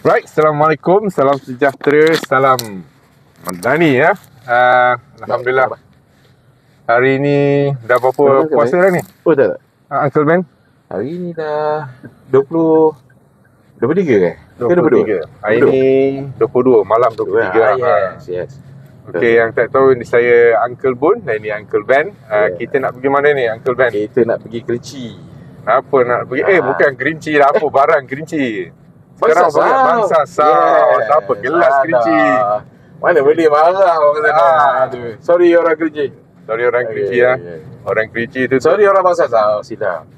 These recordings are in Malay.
Right, Assalamualaikum, salam sejahtera, salam Madani ya. Alhamdulillah. Hari ni dah berapa puasa dah ni? Oh tak. Uncle Ben? Hari ni dah 23 ke? 23. Hari ni 22, malam 23. Yes. Okey, yang tak tahu ni saya Uncle Bun dan ini Uncle Ben. Kita nak pergi mana ni Uncle Ben? Kita nak pergi Kerinci. Apa nak pergi? Bukan Kerinci lah, apa barang Kerinci. Sekarang bangsa Saus. Apa gelas Kerinci. Mana boleh marah orang sana. Sorry orang Kerinci. Sorry orang Kerinci ya. Orang Kerinci tu. Sorry orang bangsa Saus. Silap.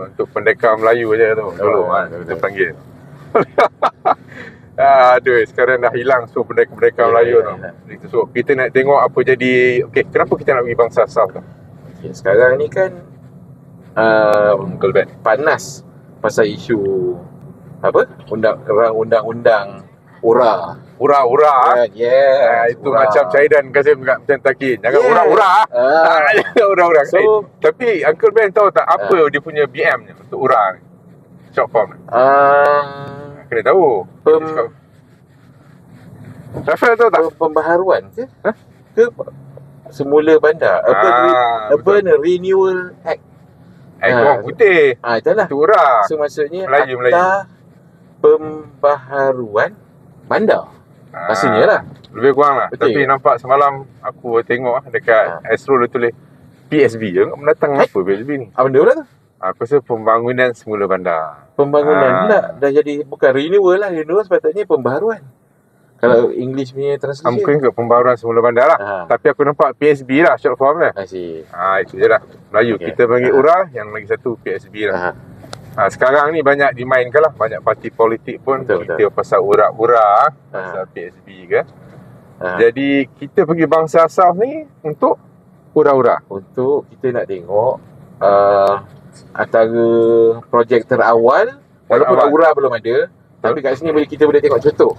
Untuk pendekar Melayu je tu. Dulu kita panggil. Aduh, sekarang dah hilang so pendekar Melayu tu. So kita nak tengok apa jadi. Okey, kenapa kita nak pergi bangsa Saus tu? Okay, sekarang ni kan Uncle Ben panas pasal isu apa? Undang-undang Ura. Itu Ura. Macam Caidan Kasim kat macam Takin. Jangan Ura. Ura. So, tapi Uncle Ben tahu tak apa dia punya BM nya untuk Ura ni? Short form ni. Kena tahu. Rafael tahu tak? Pembaharuan ke? Ke semula bandar? Urban Renewal Act. Orang putih. Itulah. Itu Ura. So maksudnya Melayu. Pembaharuan bandar. Maksudnya lah. Lebih kurang lah. Betul. Tapi nampak semalam aku tengok dekat Astro dia tulis PSB je. Mendatang apa PSB ni? Apa benda pula tu? Aku rasa pembangunan semula bandar. Pembangunan pula. Dah jadi bukan renewal lah. Renewal sepatutnya pembaharuan. Kalau English punya translation. Mungkin ke pembaharuan semula bandar lah. Tapi aku nampak PSB lah short form dia. Itu je lah. Melayu. Kita panggil Ura. Yang lagi satu PSB lah. Sekarang ni banyak dimainkan lah. Banyak parti politik pun kita pasal ura-ura, pasal PSB kan. Jadi kita pergi bangsa Saus ni untuk ura-ura. Untuk kita nak tengok antara projek terawal. Walaupun ura belum ada, tapi kat sini kita boleh tengok contoh.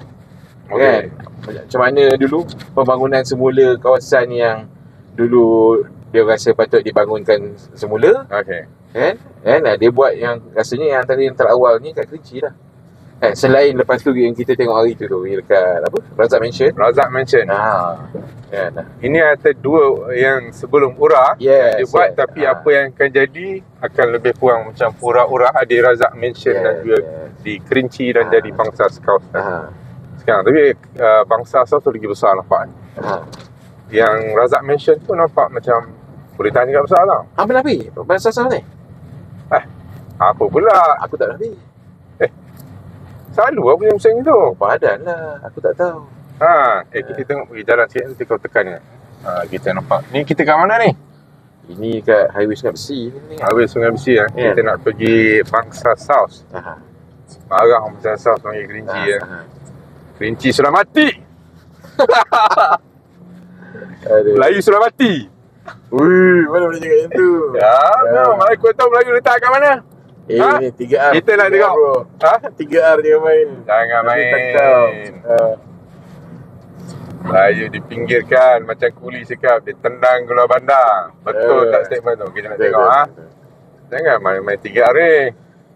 Kan? Macam mana dulu pembangunan semula kawasan yang dulu dia rasa patut dibangunkan semula. Kan? Dia buat yang rasanya yang antara yang terawal ni kat Kerinci lah. Selain lepas tu yang kita tengok hari tu dekat apa? Razak Mansion. Ini antara dua yang sebelum Ura dia buat tapi apa yang akan jadi akan lebih kurang macam Ura di Razak Mansion dan juga di Kerinci dan jadi bangsa Saus. Sekarang tapi bangsa Saus tu lagi besar nampak. Yang Razak Mansion tu nampak macam boleh tahan juga besar tau. Apa nak pergi? Bangsa Saus ni? Apa pula? Aku tak nak pergi. Selalu apa yang macam itu? Badan lah. Aku tak tahu. Kita tengok pergi jalan sikit nanti kau tekan ni. Kita nampak. Ni kita kat mana ni? Ini kat Highway Sungai Besi ni. Highway Sungai Besi Kita nak pergi bangsa Saus. Marah bangsa Saus panggil Kerinci Kerinci sudah mati. Melayu sudah mati. Mana boleh cakap macam tu? Melayu kau tahu Melayu letak kat mana? Ni 3R. Kita nak tengok. 3R dia main. Jangan main. Melayu dipinggirkan macam kuli cakap dia tendang keluar bandar. Betul tak statement tu? Kita nak tengok Jangan main 3R ni.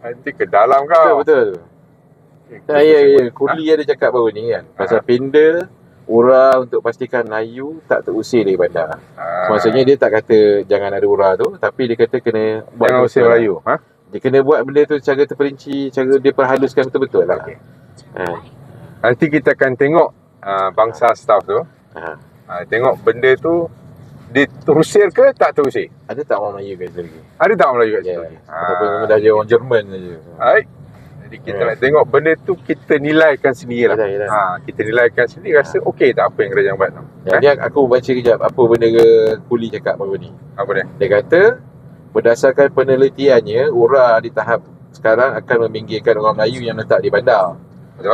Nanti ke dalam kau. Betul. Ya. Kuli ada cakap baru ni kan. Pasal pinda Ura untuk pastikan Melayu tak terusir dari bandar. Maksudnya dia tak kata jangan ada Ura tu, tapi dia kata kena buat jangan usir Melayu. Dia kena buat benda tu secara terperinci, cara dia perhaluskan betul-betul lah. Nanti kita akan tengok bangsa Saus tu. Tengok benda tu dia terusir ke tak terusir. Ada tak orang Melayu kat situ lagi? Ada tak orang Melayu kat situ lagi? Ataupun dah jadi orang Jerman saja. Jadi kita nak tengok benda tu kita nilaikan sendiri lah. Kita nilaikan sendiri rasa okey tak apa yang kerajaan buat tu. Jadi aku baca kejap apa benda Kuli cakap baru ni. Apa dia? Dia kata berdasarkan penelitiannya Ura di tahap sekarang akan meminggirkan orang Melayu yang letak di bandar.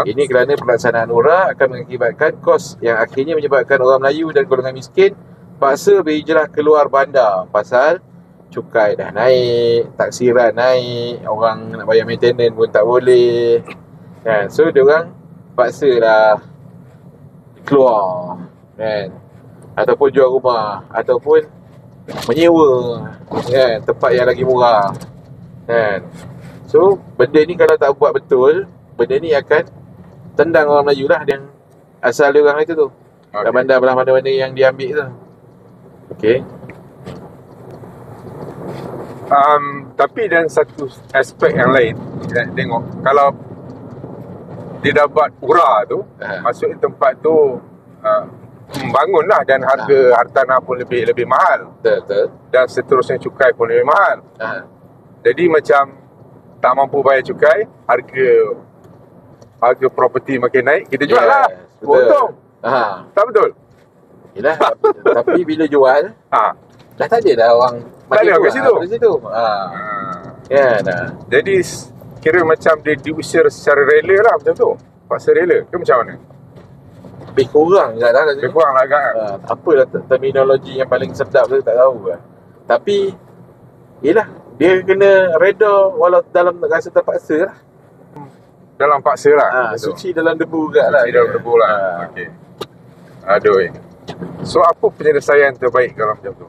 Ini kerana pelaksanaan Ura akan mengakibatkan kos yang akhirnya menyebabkan orang Melayu dan golongan miskin paksa berhijrah keluar bandar. Pasal cukai dah naik, taksiran naik, orang nak bayar maintenance pun tak boleh kan. So diorang paksalah keluar kan, ataupun jual rumah, ataupun menyewa kan, tempat yang lagi murah kan. So benda ni kalau tak buat betul, benda ni akan tendang orang Melayu lah yang asal dia orang itu tu. Kat bandar belah mana-mana yang dia ambil tu. Okey. Tapi dan satu aspek yang lain, kita tengok kalau dia dah buat URA tu, maksudnya tempat tu membangun lah, dan harga hartanah pun lebih mahal. Betul. Dan seterusnya cukai pun lebih mahal. Jadi macam tak mampu bayar cukai, harga properti makin naik, kita jual lah. Untung. Tak betul? Yelah, tapi bila jual, dah tak ada dah orang makin jual kat situ. Ya, jadi kira macam dia diusir secara rela lah, macam tu. Paksa rela ke macam mana? Lebih kurang juga lah. Lebih kurang lah kan? Apalah terminologi yang paling sedap tu tak tahu lah. Tapi yelah, dia kena reda walau dalam rasa terpaksa lah. Dalam paksa lah. Suci dalam debu juga lah. Suci dalam debu lah. Okey. Aduh. So apa penyelesaian terbaik kalau macam tu?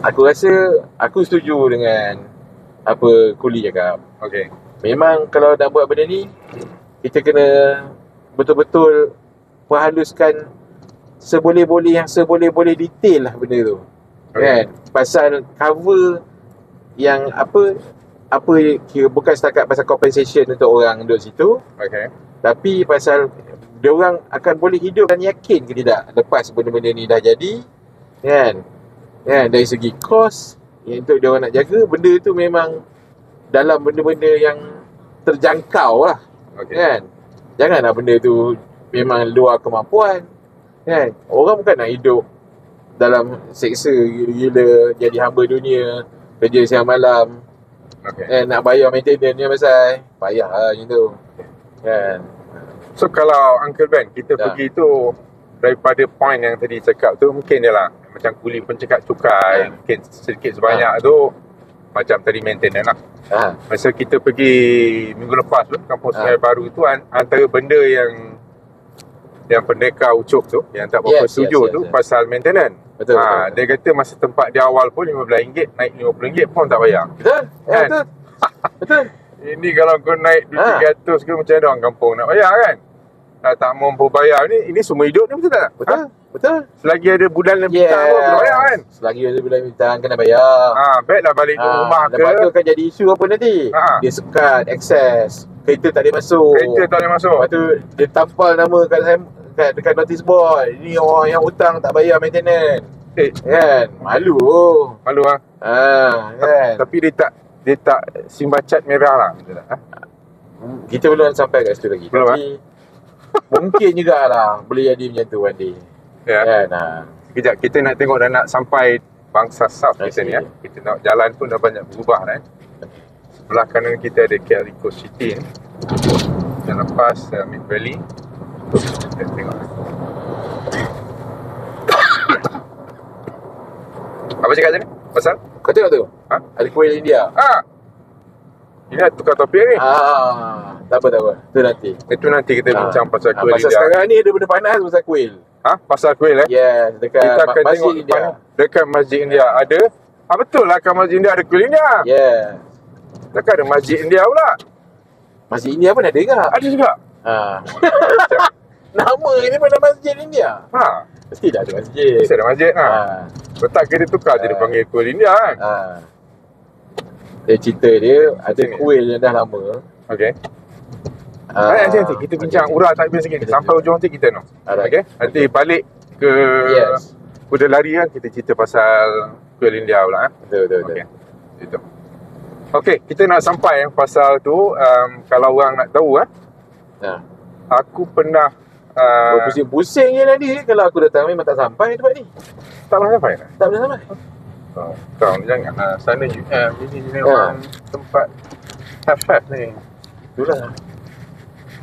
Aku rasa aku setuju dengan apa Kuli cakap. Okey. Memang kalau nak buat benda ni, kita kena betul-betul perhaluskan seboleh-boleh detail lah benda tu. Kan? Pasal cover yang apa kira bukan setakat pasal compensation untuk orang duduk situ. Tapi pasal dia orang akan boleh hidup dan yakin ke tidak lepas benda-benda ni dah jadi. Kan? Dari segi kos yang untuk dia orang nak jaga, benda tu memang dalam benda-benda yang terjangkau lah. Kan? Janganlah benda tu memang luar kemampuan. Kan? Orang bukan nak hidup dalam seksa gila-gila, jadi hamba dunia, kerja siang malam. Nak bayar maintenance ni pasal payah lah macam tu. Kan? So kalau Uncle Ben, kita pergi tu daripada point yang tadi cakap tu, mungkin je lah macam Kuli pun cakap cukai, mungkin sedikit sebanyak tu macam tadi maintenance lah. Masa kita pergi minggu lepas tu, Kampung Sungai Baru tu, antara benda yang pendekar Ucup tu, yang tak berapa setuju tu, pasal maintenance. Betul. Dia kata masa tempat dia awal pun RM15, naik RM50 pun tak bayar. Betul. Betul. Ini kalau kau naik RM300 ke, macam mana orang kampung nak bayar kan? Tak mampu bayar ni, ini semua hidup ni, betul tak? Betul. Selagi ada bulan bintang pun kena bayar kan? Selagi ada bulan bintang kena bayar. Baiklah balik ke rumah ke. Lepas tu akan jadi isu apa nanti? Dia sekat akses, kereta tak boleh masuk. Lepas tu dia tampal nama dekat notice board, ni orang yang hutang tak bayar maintenance. Kan? Malu lah. Kan? Tapi dia tak simbacat merah lah, betul tak? Kita belum sampai kat situ lagi. Belum, tapi mungkin jugalah boleh jadi macam tu one day. Kan? Sekejap, kita nak tengok dah nak sampai Bangsa South kita ni. Kita nak jalan pun dah banyak berubah kan. Sebelah kanan kita ada KL Eco City ni. Dan lepas Mid Valley. Kita tengok. Apa cakap tadi? Pasal? Kau tengok tu? Ada kuil India. Ini nak tukar topik ni. Tak apa. Itu nanti kita bincang pasal kuil India. Pasal sekarang ni ada benda panas pasal kuil. Pasal kuil Yes, dekat kita akan Masjid tengok India. Dekat Masjid India ada. Betul lah, kat Masjid India ada kuil India. Yes. Dekat ada Masjid India pula. Masjid India pun ada ke? Ada juga. Nama ini pun Masjid India. Mesti dah ada masjid. Mesti ada masjid Letak kita tukar je dia panggil kuil India kan. Dia cerita dia ada kuil yang dah lama. Nanti kita bincang URA tak habis lagi. Sampai ujung nanti kita nanti balik ke Kuda Lari kan, kita cerita pasal kuil India pula. Betul. Itu. Kita nak sampai pasal tu. Kalau orang nak tahu aku pernah pusing-pusing je tadi. Kalau aku datang memang tak sampai tempat ni. Tak pernah sampai? Tak pernah sampai. Kau jangan sana ini orang tempat have ni. Itulah.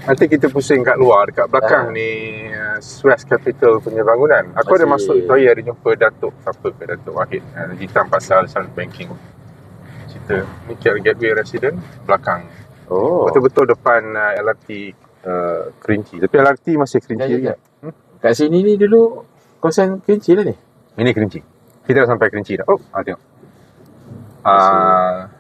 Nanti kita pusing kat luar, dekat belakang ni Suez Capital punya bangunan. Aku ada masuk itu hari, ada jumpa Datuk Datuk Wahid hitam pasal sound banking. Cerita ni KL Gateway Resident belakang. Betul-betul depan LRT Kerinci. Tapi LRT masih Kerinci lagi. Kat sini ni dulu kawasan Kerinci lah ni. Ini Kerinci. Kita dah sampai Kerinci dah. Tengok.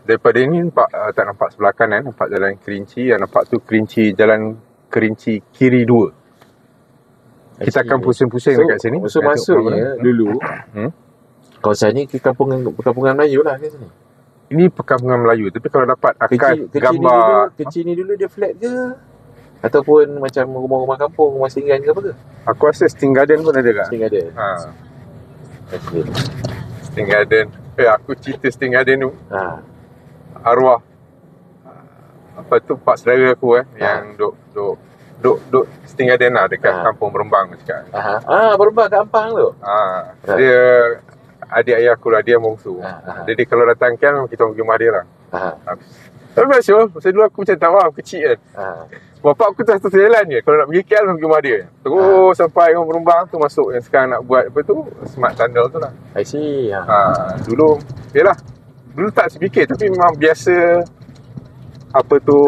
Daripada ni nampak tak nampak sebelah kanan, nampak jalan Kerinci, yang nampak tu Kerinci jalan Kerinci Kiri 2. Kita akan pusing-pusing dekat sini. So maksudnya dulu kawasan ni perkampungan Melayu lah kat sini. Ini perkampungan Melayu, tapi kalau dapat akan gambar kecil ni dulu dia flat ke? Ataupun macam rumah-rumah kampung, rumah stinggan ke apa ke? Aku rasa Sting Garden pun ada kat. Sting Garden. Sting Garden. Aku cerita Sting Garden tu. Arwah apa tu pak saudara aku yang duk Sting Garden lah dekat kampung Berembang cakap. Berembang kat Ampang tu. Dia adik ayah aku lah, dia bongsu. Jadi kalau datang kan kita pergi rumah dia lah. Tapi biasa, masa dulu aku macam tak faham, kecil kan. Bapak aku tu satu jalan je. Kalau nak pergi KL, pergi rumah dia. Terus sampai orang Berembang tu masuk yang sekarang nak buat apa tu, Smart Tunnel tu lah. I see. Dulu, yelah. Dulu tak sepikir, tapi memang biasa apa tu,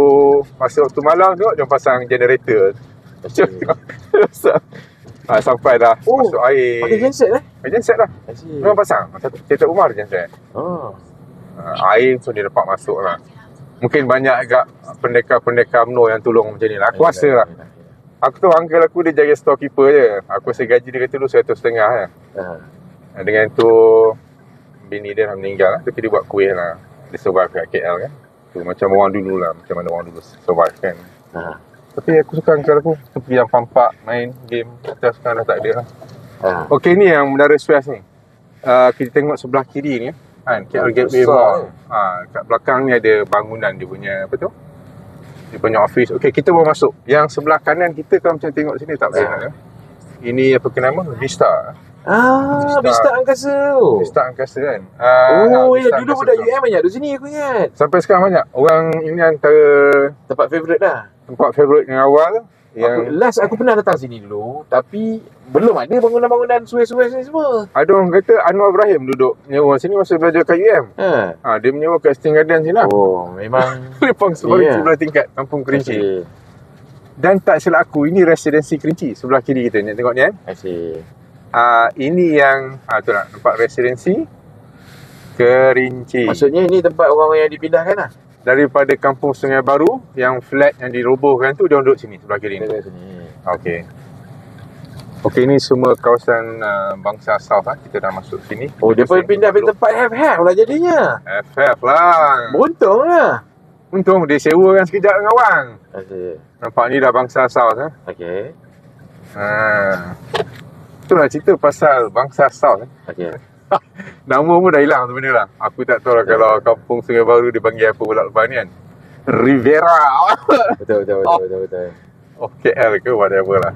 masa waktu malam tu, dia pasang generator. Sampai dah masuk air. Pakai genset Pakai genset lah. Memang pasang. Setiap rumah ada genset. Air pun dia dapat masuk lah. Mungkin banyak agak pendekar-pendekar UMNO yang tolong macam ni lah. Aku rasa lah. Aku tahu uncle aku dia jaga storekeeper je. Aku rasa gaji dia kata dulu 150 kan. Dengan tu bini dia dah meninggal lah. Tapi dia buat kuih lah. Dia survive kat KL kan. Tu macam orang dulu lah. Macam mana orang dulu survive kan. Tapi aku suka uncle aku. Seperti yang pampak main game. Kita sekarang dah tak ada lah. Okey, ni yang Menara Suez ni. Kita tengok sebelah kiri ni kan, KL Gateway Mall. Kat belakang ni ada bangunan dia punya apa tu? Dia punya office. Okey, kita baru masuk. Yang sebelah kanan kita kalau macam tengok sini tak boleh. Ini apa ke nama? Vista. Vista Angkasa. Vista Angkasa kan. Dulu budak UM banyak di sini aku ingat. Sampai sekarang banyak. Orang ini antara tempat favourite dah. Tempat favourite yang awal. Yang aku pernah datang sini dulu, tapi belum ada bangunan-bangunan suai-suai ni semua. Ada orang kata Anwar Ibrahim duduk nyewa sini masa belajar kat UM. Dia menyewa kat Sting Garden sini lah. Memang Lepang sebelah tingkat Kampung Kerinci. Dan tak silap aku, ini residensi Kerinci sebelah kiri kita ni. Tengok ni kan. Ini yang tu lah, tempat residensi Kerinci. Maksudnya ini tempat orang-orang yang dipindahkan lah. Daripada Kampung Sungai Baru, yang flat yang dirobohkan tu, dia duduk sini, sebelah kiri ni. Okey, ni semua kawasan Bangsa South lah. Kita dah masuk sini. Dia pun pindah ke tempat have-have lah jadinya. Have-have lah. Beruntung lah. Untung dia sewakan sekejap dengan orang. Nampak ni dah Bangsa South lah. Itulah cerita pasal Bangsa South. Nama pun dah hilang sebenarnya lah. Aku tak tahu lah kalau Kampung Sungai Baru dia panggil apa pula lepas ni kan. Rivera. Betul. KL ke whatever lah.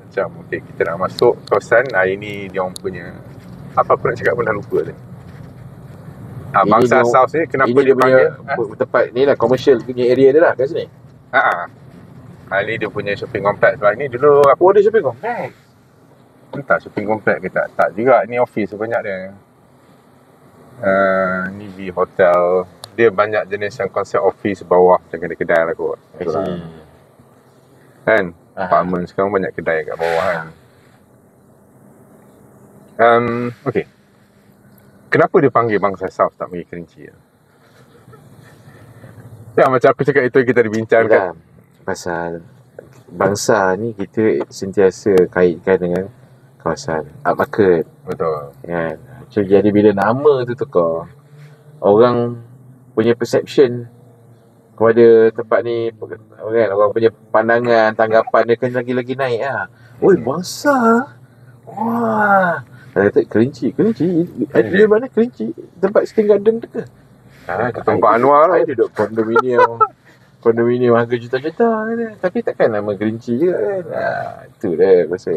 Macam okay, kita nak masuk kawasan. Ini dia orang punya, apa aku nak cakap pun dah lupa tadi. Bangsa South ni kenapa dia panggil tempat ni lah, commercial punya area dia lah kat sini. Ini dia punya shopping complex lah. Ni dulu ada shopping complex. Tak shopping complex ke tak juga. Ni office banyak dia. Ni di hotel. Dia banyak jenis yang konsep office bawah macam kedai-kedai lah kot. Kan? Apartment sekarang banyak kedai kat bawah kan. Okay. Kenapa dia panggil Bangsa South tak panggil Kerinci? Ya macam aku cakap itu kita dibincangkan. Pasal bangsa ni kita sentiasa kaitkan dengan kawasan upmarket. Betul. Kan? Jadi bila nama tu tukar, orang punya perception kepada tempat ni kan, orang punya pandangan, tanggapan dia kan lagi-lagi naik lah. Bangsa. Wah. Kata Kerinci. Dia mana Kerinci? Tempat Sting Garden tu ke? Tempat Anwar lah. Dia duduk kondominium harga juta-juta kan. Tapi takkan nama Kerinci je kan. Itu dah pasal.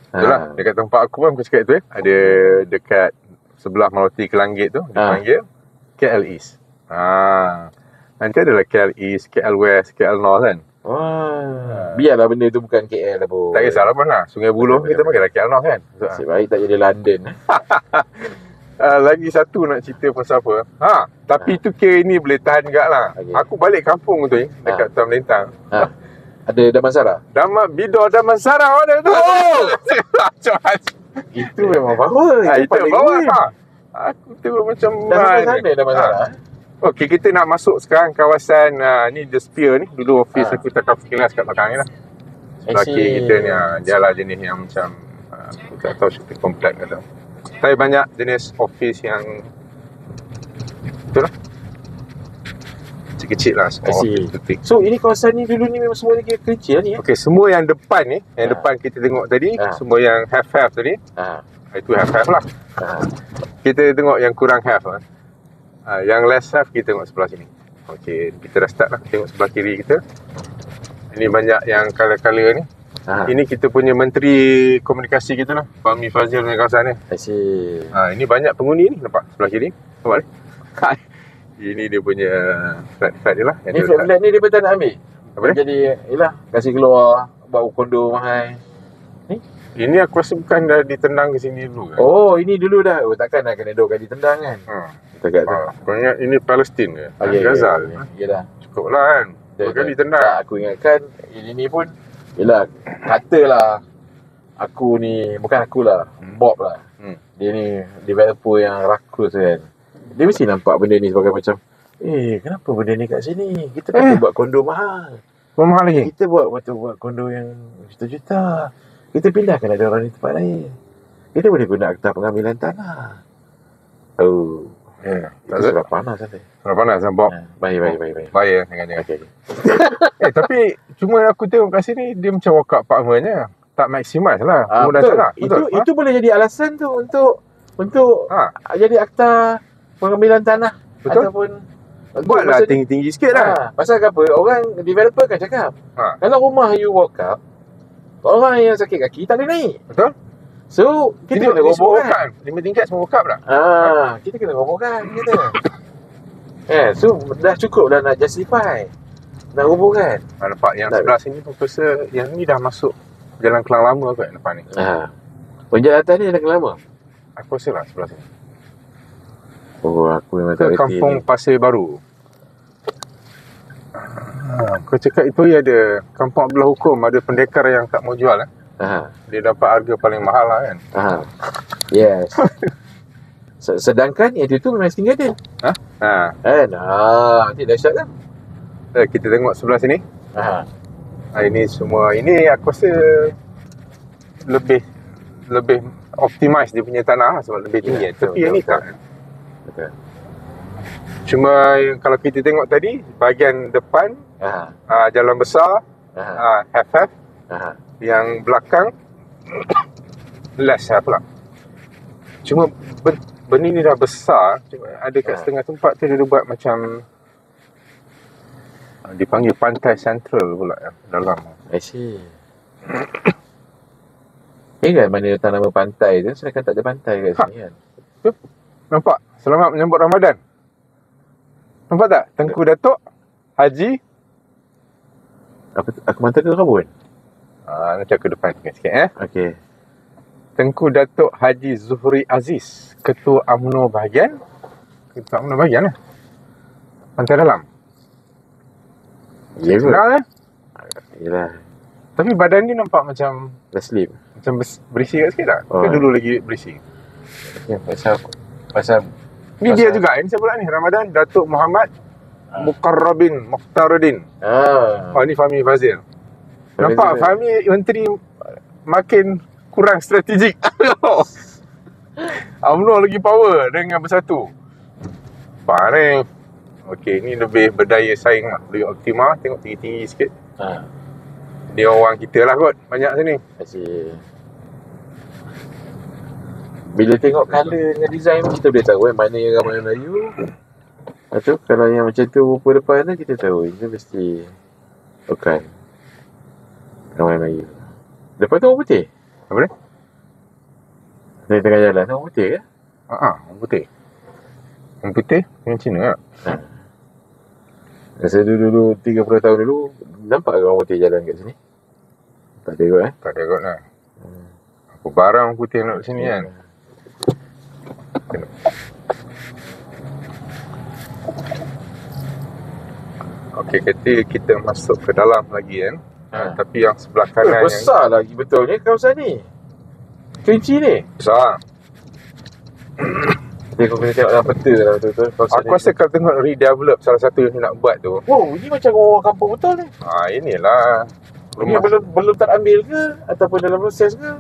Itulah, dekat tempat aku pun aku cakap tu ada dekat sebelah Maruti Kelanggit tu, dia panggil KL East. Nanti adalah KL East, KL West, KL North kan. Biarlah benda tu bukan KL lah pun. Tak kisahlah pun lah. Sungai Buloh kita panggil KL North kan. Nasib baik tak jadi London. Lagi satu nak cerita pasal apa. Tapi tu kira ni boleh tahan juga lah. Aku balik kampung tu dekat Tuan Melintang. Ada Damansara? Bidor Damansara ada tu. Itu memang power. Itu power. Aku tengok macam mana Damansara. Okey, kita nak masuk sekarang kawasan ni The Sphere ni. Dulu office aku tak kelas kat belakang ni lah. Sebelah kiri kita ni dia lah jenis yang macam aku tak tahu cerita komplek ke tak. Tapi banyak jenis office yang betul lah, kecil-kecil lah, small office butik. So ini kawasan ni dulu ni memang semua lagi kecil lah ni Okey, semua yang depan ni, yang depan kita tengok tadi, semua yang half-half tadi, itu half-half lah. Kita tengok yang kurang half lah. Yang less half kita tengok sebelah sini. Okey, kita dah start lah tengok sebelah kiri kita. Ini banyak yang colour-colour ni. Ini kita punya Menteri Komunikasi kita lah, Fahmi Fadzil punya kawasan ni. Ini banyak penghuni ni, nampak sebelah kiri. Nampak ni? Ini dia punya flat dia lah. Ni flat ni dia betul nak ambil? Apa ni? Jadi, yelah, kasih keluar, buat kondo mahal. Ni? Ini aku rasa bukan dah ditendang ke sini dulu kan? Oh, ini dulu dah. Takkan dah kena dua kali ditendang kan? Banyak ini Palestin ke? Gaza ke? Ya dah. Cukup lah kan? Dua kali tendang. Tak, aku ingatkan ini pun, yelah, katalah aku ni, bukan akulah, Bob lah. Dia ni developer yang rakus kan. Dia mesti nampak benda ni sebagai macam, kenapa benda ni kat sini? Kita patut buat kondo mahal. Mahal lagi? Kita patut buat kondo yang juta-juta. Kita pindahkan ada orang di tempat lain. Kita boleh guna akta pengambilan tanah. Itu sudah panas nanti. Sudah panas kan Bob? Baik. Baik jangan. Okay. Tapi cuma aku tengok kat sini dia macam walk up apartment je. Tak maximise lah penggunaan tanah. Itu boleh jadi alasan tu untuk jadi akta pengambilan tanah. Betul. Ataupun buatlah tinggi-tinggi sikit lah. Pasal apa? Orang developer kan cakap, kalau rumah you walk up, orang yang sakit kaki tak boleh naik. Betul. So kita kena robohkan. 5 tingkat semua walk up tak? Kita kena robohkan kita. So dah cukup dah nak justify, nak robohkan. Nampak yang sebelah sini pun rasa yang ni dah masuk Jalan Kelang Lama kot depan ni. Penjalan atas ni Jalan Kelang Lama? Aku rasa lah sebelah sini. Aku memang tak reti. Kampung Pasir Baru. Kau cakap itu ada Kampung Abdullah Hukum, ada pendekar yang tak mau jual Dia dapat harga paling mahal lah kan. Yes. Sedangkan yang itu memang Westin Garden. Nanti dahsyat kan. Kita tengok sebelah sini. Ini semua, ini aku rasa lebih optimize dia punya tanah sebab lebih tinggi. Tapi yang ni tak. Betul. Cuma kalau kita tengok tadi bahagian depan jalan besar, half-half. Yang belakang less half lah. Cuma benda ni dah besar. Cuma ada kat setengah tempat tu dia buat macam dipanggil pantai sentral pula dalam. I see. Kan mana letak nama pantai tu, sedangkan tak ada pantai kat sini kan. Nampak? Selamat menyambut Ramadan. Nampak tak? Tengku Datuk Haji. Aku mantap ke Rabun? Nanti aku depan sikit Okey. Tengku Datuk Haji Zuhri Aziz, Ketua UMNO bahagian. Ketua UMNO bahagian lah. Pantai Dalam. Ya ke? Kenal Yelah. Tapi badan ni nampak macam Dah sleep. Macam berisi kat sikit tak? Ke dulu lagi berisi? Ya, pasal ni dia juga. Ini siapa pula ni? Ramadan Datuk Muhammad Mukhtaruddin. Ni Fahmi Fadzil. Nampak Fahmi menteri makin kurang strategik. UMNO lagi power dengan bersatu. Paling. Okey, ni lebih berdaya saing lah. Lebih optimal. Tengok tinggi-tinggi sikit. Dia orang kita lah kot. Banyak sini. Asyik. Bila tengok colour dengan design kita boleh tahu mana yang ramai Melayu. Atau kalau yang macam tu rupa depan tu kita tahu ini mesti bukan ramai Melayu. Depan tu orang putih. Apa ni? Dari tengah jalan orang putih ke? Orang putih. Orang putih yang Cina tak? Rasa dulu 30 tahun dulu nampak ke orang putih jalan kat sini? Tak ada kot Tak ada kot lah. Apa barang putih nak kat sini kan? Okey, kata kita masuk ke dalam lagi kan. Tapi yang sebelah kanan besar yang lagi betulnya kawasan ni. Kerinci ni besar. Dia kau kena tengok dalam peta lah betul-betul. Aku rasa kalau tengok redevelop salah satu yang nak buat tu. Wow, ini macam orang kampung betul ni. Inilah Ini belum terambil ke ataupun dalam proses ke?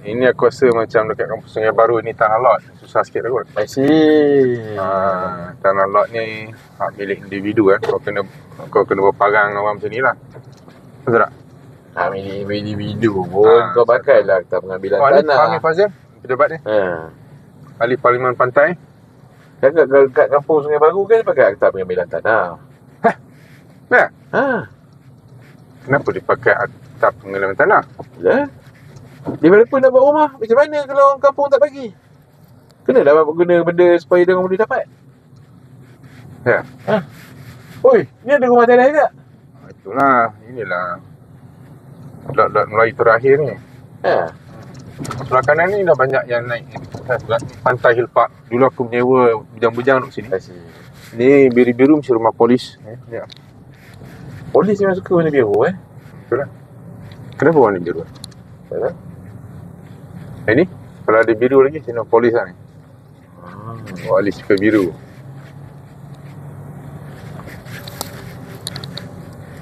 Ini aku rasa macam dekat kampus Sungai Baru ni tanah lot. Susah sikit kot. I see. Tanah lot ni hak milik individu kan. Kau kena berparang orang macam ni lah. Betul tak? Milik individu pun kau pakailah akta pengambilan tanah. Ahli Fazil pejabat ni. Ahli Parlimen Pantai. Kat kampung Sungai Baru kan pakai akta pengambilan tanah. Nah. Kenapa dia pakai akta pengambilan tanah? Ya. Dia walaupun nak buat rumah, macam mana kalau orang kampung tak bagi? Kena dah guna benda supaya dia orang boleh dapat. Ya. Oi, ni ada rumah tanah tak? Itulah, inilah lot Melayu terakhir ni. Sebelah kanan ni dah banyak yang naik. Pantai Hill Park. Dulu aku menyewa bujang-bujang duduk sini. Ni biru-biru mesti rumah polis. Ya. Polis memang suka warna biru Betul lah. Kenapa warna biru? Ini kalau ada biru lagi kena polis lah ni. Ali suka biru.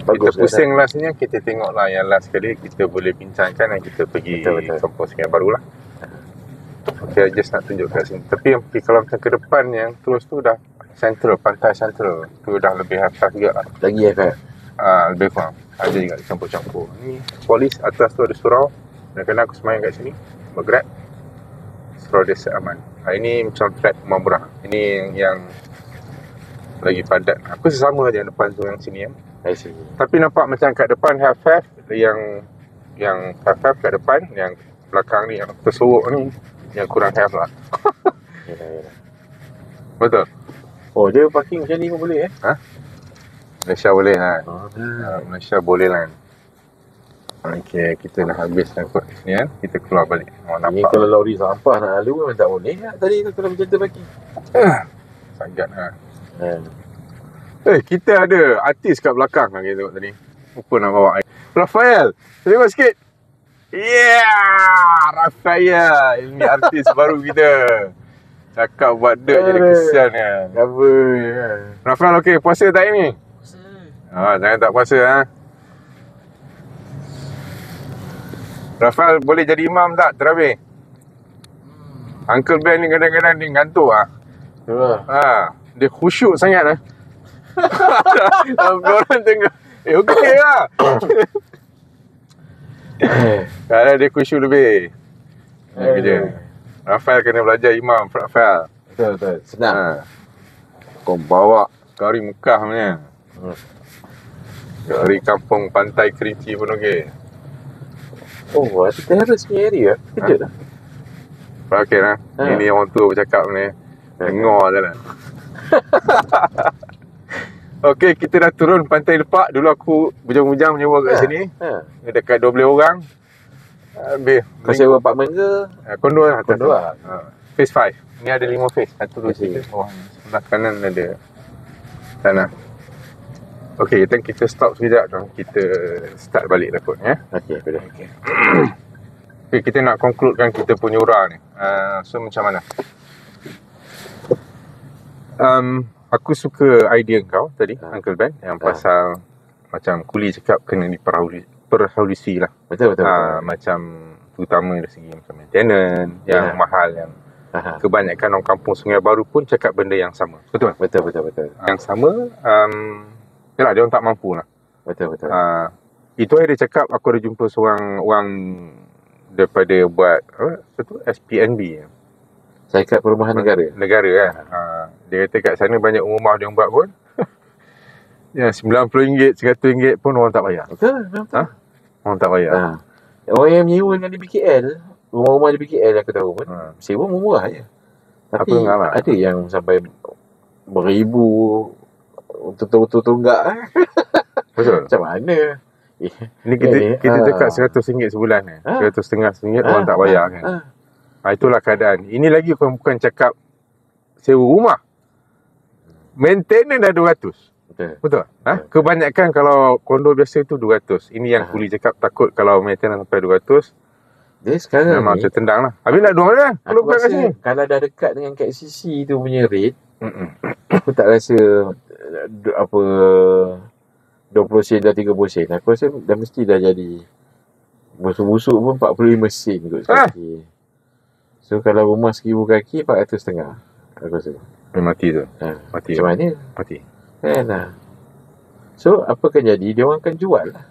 Bagus, kita pusing lastnya, kita tengok lah yang last kali kita boleh bincangkan dan kita pergi kampus Sungai Baru lah. Okay, just nak tunjuk kat sini. Tapi kalau macam ke depan yang terus tu dah Central, Pantai Central tu dah lebih hafal juga lah. Lagi hafal? Lebih kurang. Ada juga campur-campur. Ni polis, atas tu ada surau. Kadang-kadang aku semayang kat sini, bergerak. Surau Desa Aman. Ini macam flat rumah murah. Ini yang lagi padat. Aku sesama je yang depan tu, yang sini kan. Tapi nampak macam kat depan half yang half kat depan, yang belakang ni yang tersorok ni yang kurang half lah. Betul. Oh, dia parking macam ni pun boleh Malaysia boleh lah. Malaysia boleh lah. Okey, kita dah habis dah kot ni kan. Kita keluar balik. Ni kalau lori sampah nak lalu memang tak boleh tadi tu kalau macam tu parking. Sangat lah. Kita ada artis kat belakang lah kita tengok tadi. Lupa nak bawa air. Rafael, tengok sikit. Rafael, ini artis baru kita. Cakap buat dek jadi kesian kan. Rafael okey, puasa tak ini? Puasa. Jangan tak puasa Rafael boleh jadi imam tak terawih? Uncle Ben ni kadang-kadang dia ngantuk dia khusyuk sangat orang tengok okey lah. Kadang dia khusyuk lebih. Kerja Rafael kena belajar imam. Rafael Betul senang. Kau bawa kari Mekah punya, dari kampung Pantai Kerinci pun okey. Oh, ada terrace punya area kejut lah. Okey lah. Ini orang tua bercakap ni. Dengar je lah. Okey, kita dah turun Pantai Lepak. Dulu aku bujang-bujang menyewa kat sini. Dekat 12 orang. Habis. Kau sewa apartmen ke? Kondo lah. Kondo lah. Phase 5. Ni ada 5 phase. 1, 2, 3. Sebelah kanan ada tanah. Okey, kita stop sekejap dan kita start balik dah kot Okey, boleh. Okey, kita nak concludekan kita punya urah ni. So macam mana? Aku suka idea kau tadi, Uncle Ben, yang pasal macam Kuli cakap kena diperhalusi lah. Betul. Macam terutama dari segi macam maintenance yang mahal, yang kebanyakan orang kampung Sungai Baru pun cakap benda yang sama. Betul. Yang sama, yalah, dia orang tak mampu lah. Betul. Itu hari dia cakap, aku ada jumpa seorang orang daripada buat SPNB, Syarikat Perumahan Negara kan. Dia kata kat sana banyak rumah dia orang buat pun RM90, RM100 pun orang tak bayar. Betul. Orang tak bayar. Orang yang menyewa dengan di BKL, rumah-rumah di BKL aku tahu pun sewa murah je. Tapi ada yang sampai beribu betul-betul tunggak. Betul. Macam mana? Ni kita cakap RM100 sebulan RM150 orang tak bayar kan. Itulah keadaan. Ini lagi bukan cakap sewa rumah. Maintenance dah 200. Betul. Kebanyakan kalau kondo biasa tu 200. Ini yang Kuli cakap, takut kalau maintenance sampai 200. Dia sekarang memang tertendang lah. Habis nak dua mana? Aku rasa kalau dah dekat dengan KCC tu punya rate, aku tak rasa 20 sen dah 30 sen. Aku rasa dah mesti dah jadi busuk-busuk pun 45 sen kot sekaki. So kalau rumah 1000 kaki 400.5 aku rasa. Mati tu. Mati. Macam mana? Mati. Kan. So apa akan jadi? Dia orang akan jual lah.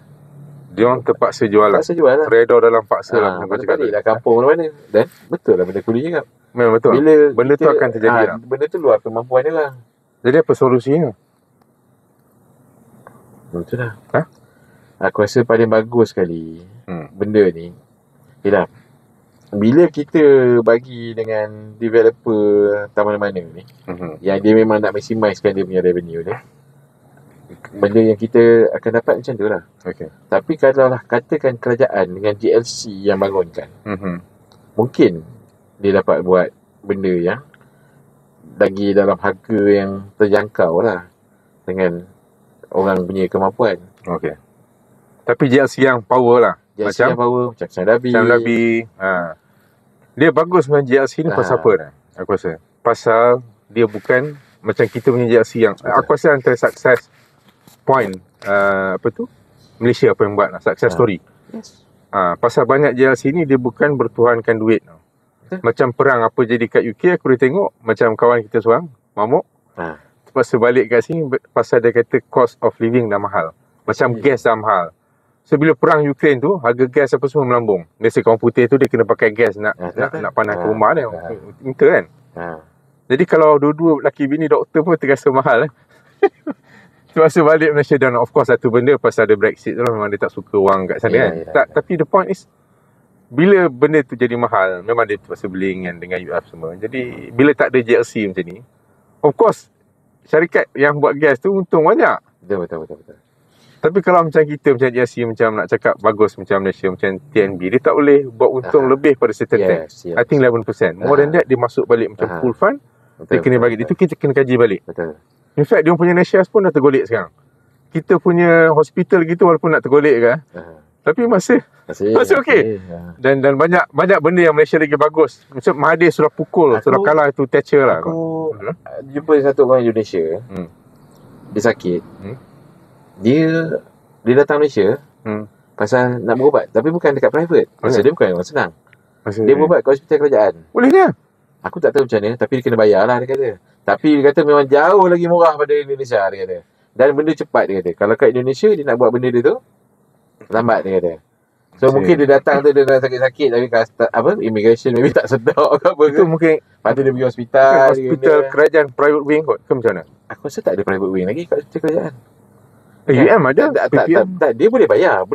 Dia orang terpaksa jual lah. Trader dalam paksa lah. Balik lah kampung mana. Dan betul lah benda Kuli cakap. Memang betul. Bila benda tu akan terjadi lah. Benda tu luar kemampuan dia lah. Jadi apa solusinya? Betul lah. Aku rasa paling bagus sekali benda ni. Yelah, bila kita bagi dengan developer taman mana ni, yang dia memang nak maximizekan dia punya revenue ni, benda yang kita akan dapat macam tu lah. Tapi kalau lah katakan kerajaan dengan GLC yang bangunkan, mungkin dia dapat buat benda yang lagi dalam harga yang terjangkau lah dengan orang punya kemampuan. Tapi GLC yang power lah. GLC yang power macam Sam Labi. Dia bagus dengan GLC ni pasal apa dah? Aku rasa pasal dia bukan macam kita punya GLC yang aku rasa antara success point Malaysia apa yang buat lah, success story. Pasal banyak GLC ni dia bukan bertuhankan duit. Macam perang apa jadi kat UK aku dah tengok, macam kawan kita seorang Mamuk terpaksa balik kat sini pasal dia kata cost of living dah mahal. Macam gas dah mahal. So bila perang Ukraine tu, harga gas apa semua melambung. Biasa kawan putih tu dia kena pakai gas nak panaskan rumah dia. Winter kan. Jadi kalau dua-dua lelaki bini doktor pun terasa mahal. Terpaksa balik Malaysia. Dan of course satu benda pasal ada Brexit tu lah, memang dia tak suka orang kat sana kan. Tapi the point is, bila benda tu jadi mahal, memang dia terpaksa beli dengan UF semua. Jadi bila tak ada GLC macam ni, of course syarikat yang buat gas tu untung banyak. Betul. Tapi kalau macam kita, macam GLC, macam nak cakap bagus macam Malaysia, macam TNB, dia tak boleh buat untung lebih pada certain time. I think 11%. More than that, dia masuk balik macam full fund. Dia kena bagi. Itu kita kena kaji balik. In fact, dia punya National pun dah tergolek sekarang. Kita punya hospital gitu walaupun nak tergolek kan, tapi masih okey. Dan banyak benda yang Malaysia lagi bagus. Macam Mahathir sudah pukul, sudah kalah itu Thatcher lah. Aku jumpa satu orang Indonesia. Dia sakit. Dia datang Malaysia pasal nak berubat, tapi bukan dekat private. Pasal dia bukan orang senang. Dia berubat kat hospital kerajaan. Boleh ke? Aku tak tahu macam mana, tapi dia kena bayar lah dia kata. Tapi dia kata memang jauh lagi murah pada Indonesia dia kata. Dan benda cepat dia kata. Kalau kat Indonesia dia nak buat benda dia tu, lambat dia kata. So mungkin dia datang tu dia dah sakit-sakit, tapi immigration maybe tak sedap ke apa Itu mungkin patut dia pergi hospital. Hospital kerajaan private wing kot ke macam mana? Aku rasa tak ada private wing lagi kat hospital kerajaan. UM ada? Tak, dia boleh bayar.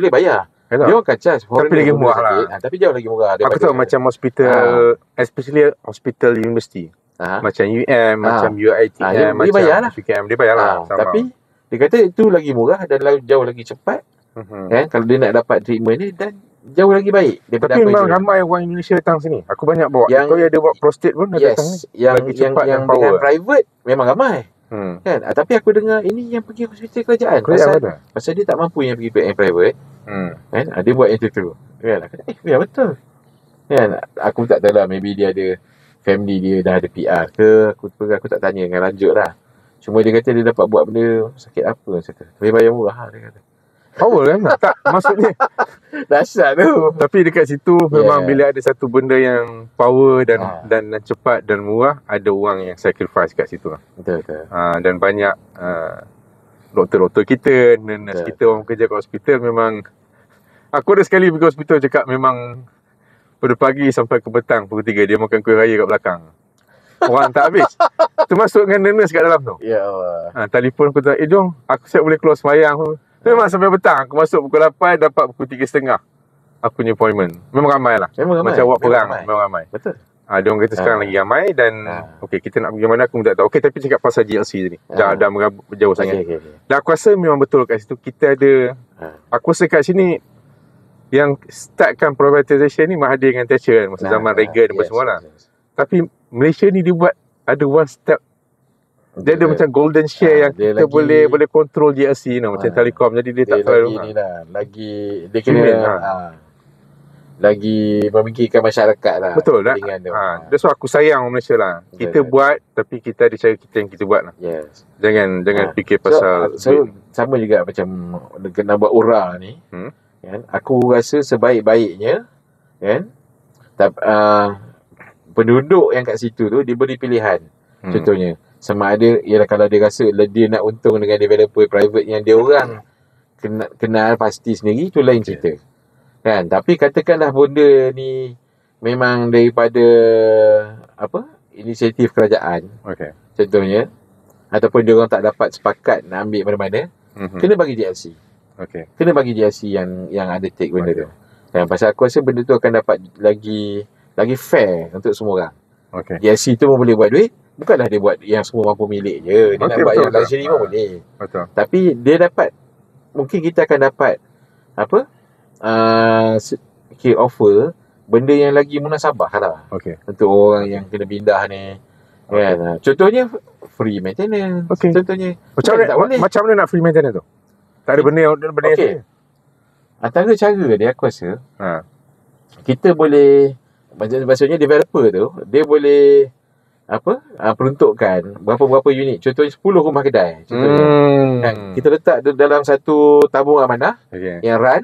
Dia orang akan charge. Tapi lagi murah lah. Tapi jauh lagi murah. Aku tahu macam hospital, especially hospital university. Macam UM, macam UiTM, macam UKM, dia bayar lah. Tapi dia kata itu lagi murah dan jauh lagi cepat. Kan? Kalau dia nak dapat treatment ni dan jauh lagi baik. Tapi memang ramai orang Indonesia datang sini. Aku banyak bawa. Kau ada buat prostate pun datang ni. Yang dengan private memang ramai. Kan? Tapi aku dengar ini yang pergi hospital kerajaan. Pasal dia tak mampu yang pergi yang private. Kan? Dia buat yang tu. Kan? Ya betul. Kan? Aku tak tahu lah, maybe dia ada family dia dah ada PR ke. Aku tak tanya dengan lanjut lah. Cuma dia kata dia dapat buat benda sakit apa. Boleh bayar murah lah dia kata. Power kan? Tak, maksudnya dahsyat tu. Tapi dekat situ memang bila ada satu benda yang power dan cepat dan murah, ada orang yang sacrifice kat situ lah. Betul. Dan banyak doktor-doktor kita, nurse kita, orang kerja kat hospital memang. Aku ada sekali pergi hospital cakap memang pada pagi sampai ke petang pukul 3 dia makan kuih raya kat belakang. Orang tak habis. Termasuk dengan nurse kat dalam tu. Ya Allah. Telefon aku tak, jom aku siap boleh keluar semayang. Memang sampai petang. Aku masuk pukul 8, dapat pukul 3.30 aku punya appointment. Memang ramai lah. Macam awak perang. Memang ramai. Betul. Dia orang kata sekarang lagi ramai. Dan okey, kita nak pergi mana aku pun tak tahu. Okey, tapi cakap pasal GLC tadi. Dah jauh sangat. Dan aku rasa memang betul kat situ. Kita ada aku rasa kat sini yang startkan privatisation ni Mahathir dengan Thatcher kan. Masa zaman Reagan dan semua lah. Tapi Malaysia ni dia buat ada one step. Dia ada macam golden share yang kita lagi, boleh control GLC macam Telekom. Jadi dia tak terlalu lagi dia kena lagi memikirkan masyarakat lah. Betul tak? Tu. That's why aku sayang orang Malaysia lah. Kita buat, tapi kita ada cara kita yang kita buat lah. Yes. Jangan fikir pasal so sama juga macam nak buat URA ni. Kan? Aku rasa sebaik-baiknya kan, penduduk yang kat situ tu diberi pilihan. Contohnya, sama ada ialah kalau dia rasa dia nak untung dengan developer private yang dia orang kenal pasti sendiri, tu lain cerita. Kan? Tapi katakanlah benda ni memang daripada inisiatif kerajaan. Contohnya, ataupun dia orang tak dapat sepakat nak ambil mana-mana, kena bagi GLC. Kena bagi GLC yang ada take benda tu. Dan pasal aku rasa benda tu akan dapat lagi fair untuk semua orang. GLC tu pun boleh buat duit, bukanlah dia buat yang semua mampu milik je. Dia nak buat yang luxury pun boleh. Tapi dia dapat, mungkin kita akan dapat offer benda yang lagi munasabah lah untuk orang yang kena pindah ni. Kan? Contohnya free maintenance. Contohnya macam mana nak free maintenance tu? Tak ada benda yang antara cara dia aku rasa kita boleh, maksudnya developer tu dia boleh peruntukkan berapa unit. Contohnya 10 rumah kedai contohnya. Kan? Kita letak dalam satu tabung amanah yang run.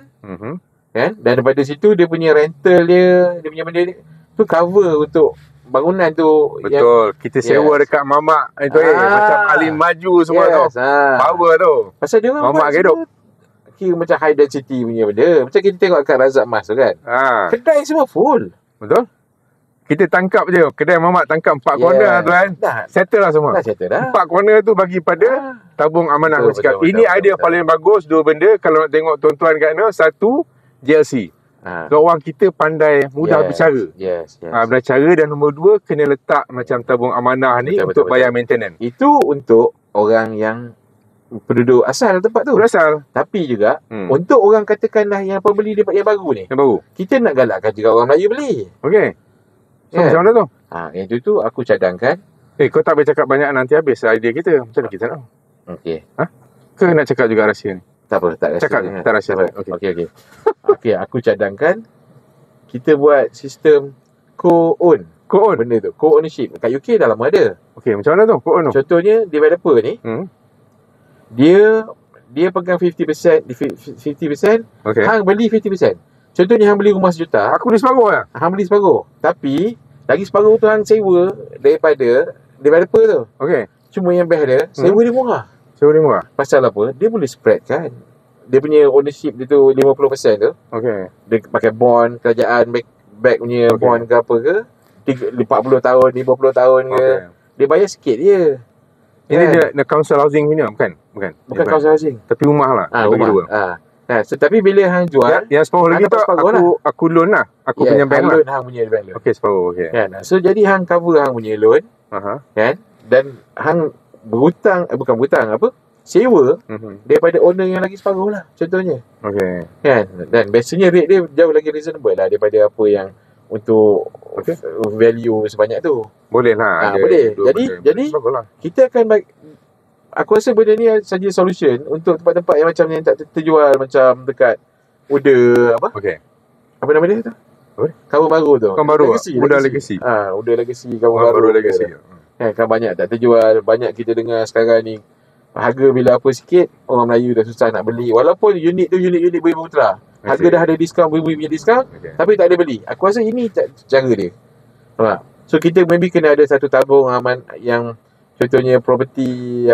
Kan? Dan daripada situ dia punya rental dia punya benda ni tu cover untuk bangunan tu. Betul. Kita sewa dekat mamak itu macam Alin Maju semua tu. Power tu. Pasal dia orang mamak hidup. Kira macam high density punya benda. Macam kita tengok kat Razak Mas tu kan. Kedai semua full. Betul. Kita tangkap je. Kedai mamak tangkap 4 corner tu kan. Settle lah semua. 4 corner tu bagi pada tabung amanah. Betul, ini idea paling bagus. 2 benda. Kalau nak tengok tuan-tuan kat sana. 1, GLC. Orang kita pandai mudah bercara. Bercara. Dan nombor 2, kena letak macam tabung amanah ni untuk bayar maintenance. Itu untuk orang yang penduduk asal tempat tu. Berasal. Tapi juga untuk orang katakanlah yang pembeli yang baru ni. Yang baru. Kita nak galakkan juga orang Melayu beli. So macam mana tu? Yang tu aku cadangkan. Kau tak boleh cakap banyak nanti habis idea kita. Macam mana kita nak? Ke nak cakap juga rahsia ni? Tak apa, tak rahsia. Cakap tak rahsia. Okey, aku cadangkan kita buat sistem co-own benda tu. Co-ownership. Kat UK dah lama ada. Macam mana tu? Co-own tu? Contohnya developer ni dia pegang 50%, hang beli 50%. Contohnya hang beli rumah $1 juta. Aku beli separuh lah. Hang beli separuh. Tapi lagi separuh tu hang sewa daripada developer tu. Cuma yang best dia, sewa dia murah. Pasal apa? Dia boleh spread kan. Dia punya ownership dia tu 50% tu. Dia pakai bond kerajaan, back punya bond ke apa ke, 40 tahun, 50 tahun ke. Dia bayar sikit je. Ini dia council housing punya, bukan council housing. Tapi rumah lah. Rumah. So, tapi bila hang jual, yang separuh lagi tu aku loan lah. Aku pinjam bank lah. Loan hang punya bank loan. Separuh. Kan? So jadi hang cover hang punya loan. Kan? Dan hang sewa daripada owner yang lagi separuh lah contohnya. Kan? Dan biasanya rate dia jauh lagi reasonable lah daripada apa yang untuk value sebanyak tu. Boleh lah. Boleh. Jadi kita akan aku rasa benda ni saja solution untuk tempat-tempat yang macam yang tak terjual, macam dekat Uda apa nama dia tu? Kampung Baru tu. Uda Legacy. Uda Legacy, Kampung Baru Legacy. Kan banyak tak terjual. Banyak kita dengar sekarang ni harga bila apa sikit, orang Melayu dah susah nak beli. Walaupun unit tu unit Bumi Putra, harga dah ada diskaun, punya diskaun, tapi tak ada beli. Aku rasa ini cara dia. So kita maybe kena ada satu tabung aman yang contohnya property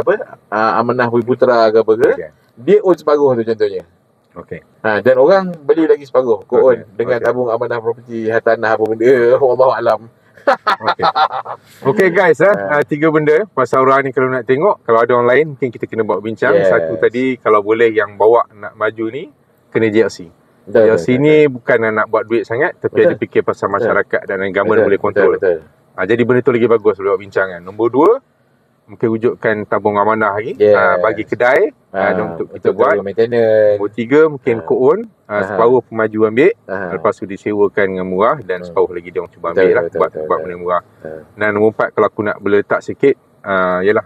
amanah Bumi Putra ke apa ke, dia own separuh tu contohnya. Dan orang beli lagi separuh co-own dengan tabung amanah properti tanah apa benda. Wallahu alam. Guys, 3 benda pasal orang ni kalau nak tengok. Kalau ada orang lain mungkin kita kena buat bincang. Satu tadi, kalau boleh yang bawa nak maju ni kena GLC. GLC ni bukan nak buat duit sangat, tapi ada fikir pasal masyarakat dan government boleh kontrol. Jadi benda tu lagi bagus boleh buat bincang kan. Nombor 2, mungkin wujudkan tabung amanah lagi, bagi kedai untuk kita buat maintenance. Nombor 3, mungkin co-own, separuh pemaju ambil, lepas tu disewakan dengan murah, dan separuh lagi dia orang cuba ambil lah, buat benda murah. Dan nombor 4, kalau aku nak boleh letak sikit, ialah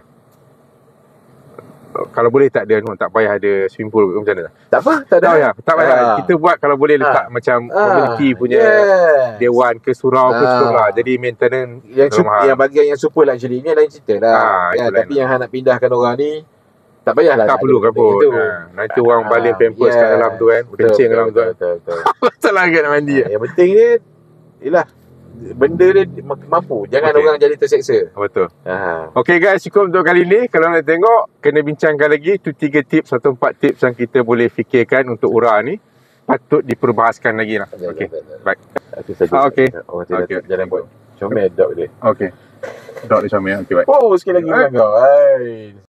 kalau boleh tak ada, tak payah ada swimming pool ke macam mana? Tak apa, tak ada. Tak payah. Kita buat kalau boleh letak macam community punya dewan ke surau ke surau. Jadi maintenance yang bahagian yang super luxury ni lain cerita lah. Tapi yang nak pindahkan orang ni tak payahlah. Tak perlu kan pun. Nanti orang balik pampers kat dalam tu kan. Kencing dalam tu kan. Betul. Salah agak nak mandi. Yang penting ni ialah benda dia mampu. Jangan orang jadi terseksa. Betul. Okay guys, cukup untuk kali ni. Kalau nak tengok, kena bincangkan lagi. Itu 3 tips atau 4 tips yang kita boleh fikirkan untuk ura ni. Patut diperbahaskan lagi lah. Okay, baik. Itu saja. Okay. Jangan buat comel dog dia. Okay. Dog dia comel. Okay, baik. Oh, sekali lagi kau.